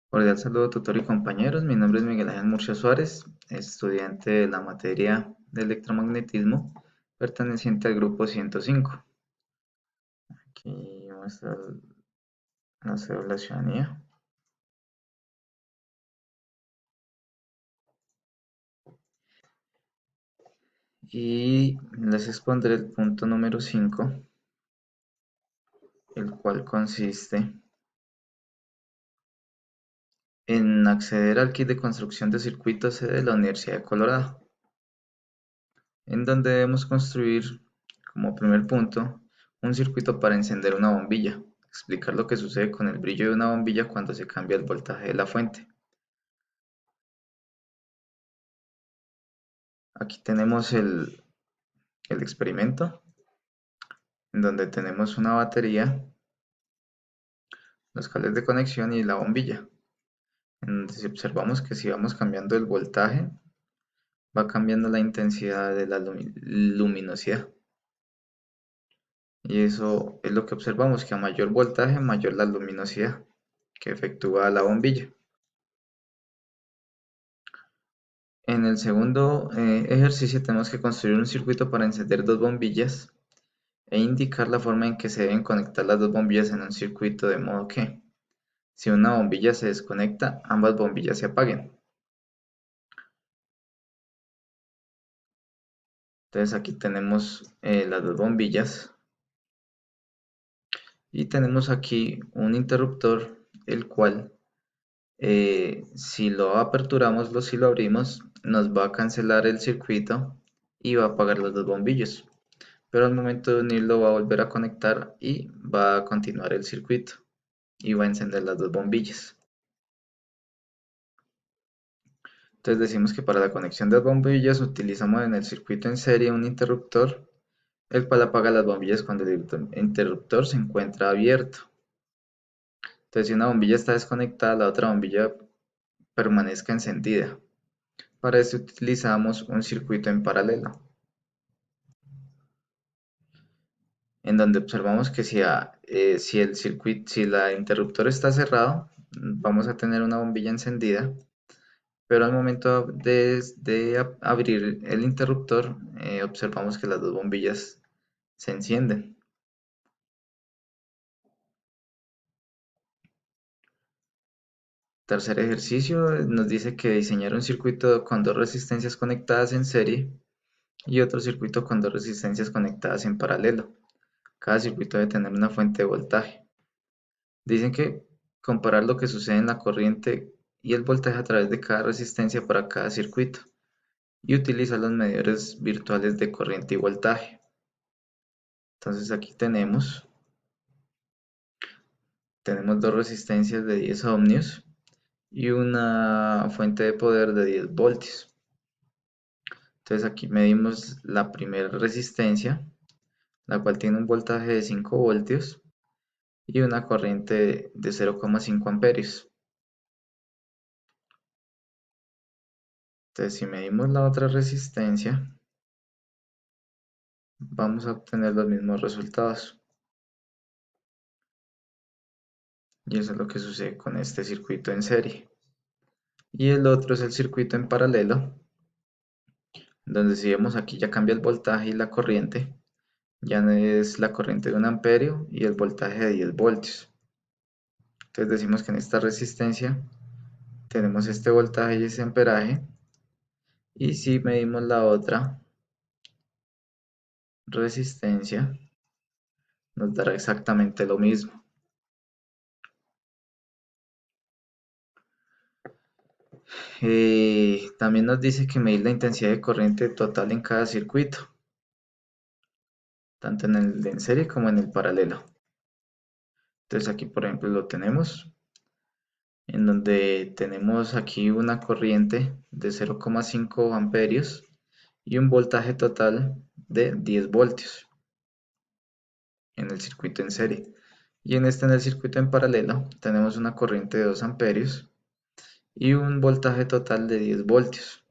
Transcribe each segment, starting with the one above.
Cordial saludo, tutor y compañeros. Mi nombre es Miguel Ángel Murcia Suárez, estudiante de la materia de electromagnetismo, perteneciente al grupo 105. Aquí muestra la cédula de ciudadanía. Y les expondré el punto número 5, el cual consiste en acceder al kit de construcción de circuitos de la Universidad de Colorado, en donde debemos construir, como primer punto, un circuito para encender una bombilla, explicar lo que sucede con el brillo de una bombilla cuando se cambia el voltaje de la fuente. Aquí tenemos el experimento, en donde tenemos una batería, los cables de conexión y la bombilla, en donde si observamos que si vamos cambiando el voltaje, va cambiando la intensidad de la luminosidad. Y eso es lo que observamos, que a mayor voltaje, mayor la luminosidad que efectúa la bombilla. En el segundo ejercicio tenemos que construir un circuito para encender dos bombillas e indicar la forma en que se deben conectar las dos bombillas en un circuito, de modo que si una bombilla se desconecta, ambas bombillas se apaguen. Entonces aquí tenemos las dos bombillas y tenemos aquí un interruptor, el cual si lo aperturamos, si lo abrimos, nos va a cancelar el circuito y va a apagar las dos bombillas. Pero al momento de unirlo va a volver a conectar y va a continuar el circuito y va a encender las dos bombillas. Entonces decimos que para la conexión de las bombillas utilizamos en el circuito en serie un interruptor, el cual apaga las bombillas cuando el interruptor se encuentra abierto. Entonces si una bombilla está desconectada, la otra bombilla permanezca encendida. Para esto utilizamos un circuito en paralelo, en donde observamos que si el circuito, si la interruptor está cerrado, vamos a tener una bombilla encendida, pero al momento de abrir el interruptor, observamos que las dos bombillas se encienden. Tercer ejercicio nos dice que diseñar un circuito con dos resistencias conectadas en serie y otro circuito con dos resistencias conectadas en paralelo. Cada circuito debe tener una fuente de voltaje. Dicen que comparar lo que sucede en la corriente y el voltaje a través de cada resistencia para cada circuito y utilizar los medidores virtuales de corriente y voltaje. Entonces aquí tenemos dos resistencias de 10 ohmios y una fuente de poder de 10 voltios. Entonces aquí medimos la primera resistencia, la cual tiene un voltaje de 5 voltios y una corriente de 0,5 amperios. Entonces si medimos la otra resistencia, vamos a obtener los mismos resultados. Y eso es lo que sucede con este circuito en serie. Y el otro es el circuito en paralelo, donde si vemos aquí ya cambia el voltaje y la corriente. Ya no es la corriente de 1 amperio y el voltaje de 10 voltios. Entonces decimos que en esta resistencia tenemos este voltaje y ese amperaje. Y si medimos la otra resistencia, nos dará exactamente lo mismo. También nos dice que medir la intensidad de corriente total en cada circuito, tanto en el en serie como en el paralelo. Entonces aquí por ejemplo lo tenemos, en donde tenemos aquí una corriente de 0,5 amperios y un voltaje total de 10 voltios en el circuito en serie. Y en el circuito en paralelo, tenemos una corriente de 2 amperios y un voltaje total de 10 voltios.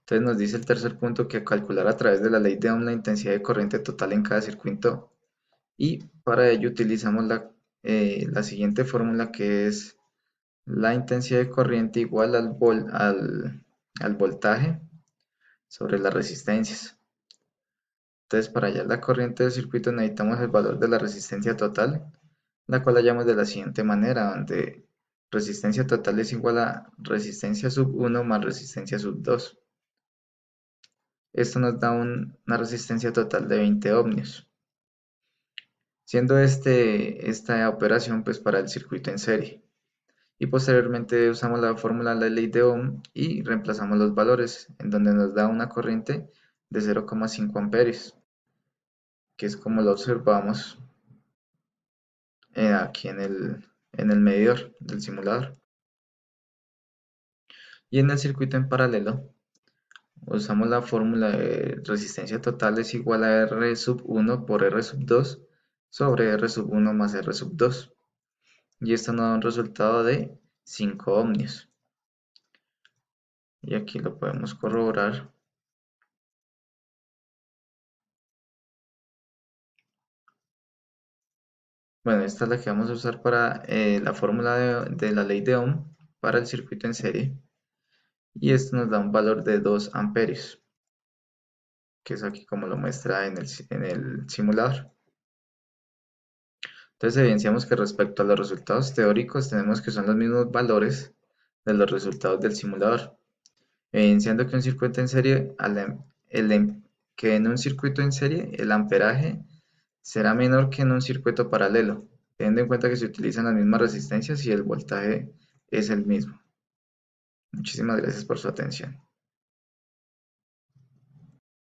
Entonces nos dice el tercer punto que calcular a través de la ley de Ohm la intensidad de corriente total en cada circuito Y para ello utilizamos la siguiente fórmula, que es la intensidad de corriente igual al voltaje sobre las resistencias. Entonces, para hallar la corriente del circuito necesitamos el valor de la resistencia total, la cual hallamos de la siguiente manera, donde resistencia total es igual a resistencia sub 1 más resistencia sub 2. Esto nos da una resistencia total de 20 ohmios, siendo esta operación pues para el circuito en serie. Y posteriormente usamos la fórmula de la ley de Ohm y reemplazamos los valores, en donde nos da una corriente de 0,5 amperios, que es como lo observamos aquí en el medidor del simulador. Y en el circuito en paralelo usamos la fórmula de resistencia total es igual a R sub 1 por R sub 2 sobre R sub 1 más R sub 2. Y esto nos da un resultado de 5 ohmios. Y aquí lo podemos corroborar. Bueno, esta es la que vamos a usar para la fórmula de la ley de Ohm para el circuito en serie. Y esto nos da un valor de 2 amperios, que es aquí como lo muestra en el simulador. Entonces evidenciamos que respecto a los resultados teóricos tenemos que son los mismos valores de los resultados del simulador, evidenciando que un circuito en serie, que en un circuito en serie el amperaje será menor que en un circuito paralelo, teniendo en cuenta que se utilizan las mismas resistencias y el voltaje es el mismo. Muchísimas gracias por su atención.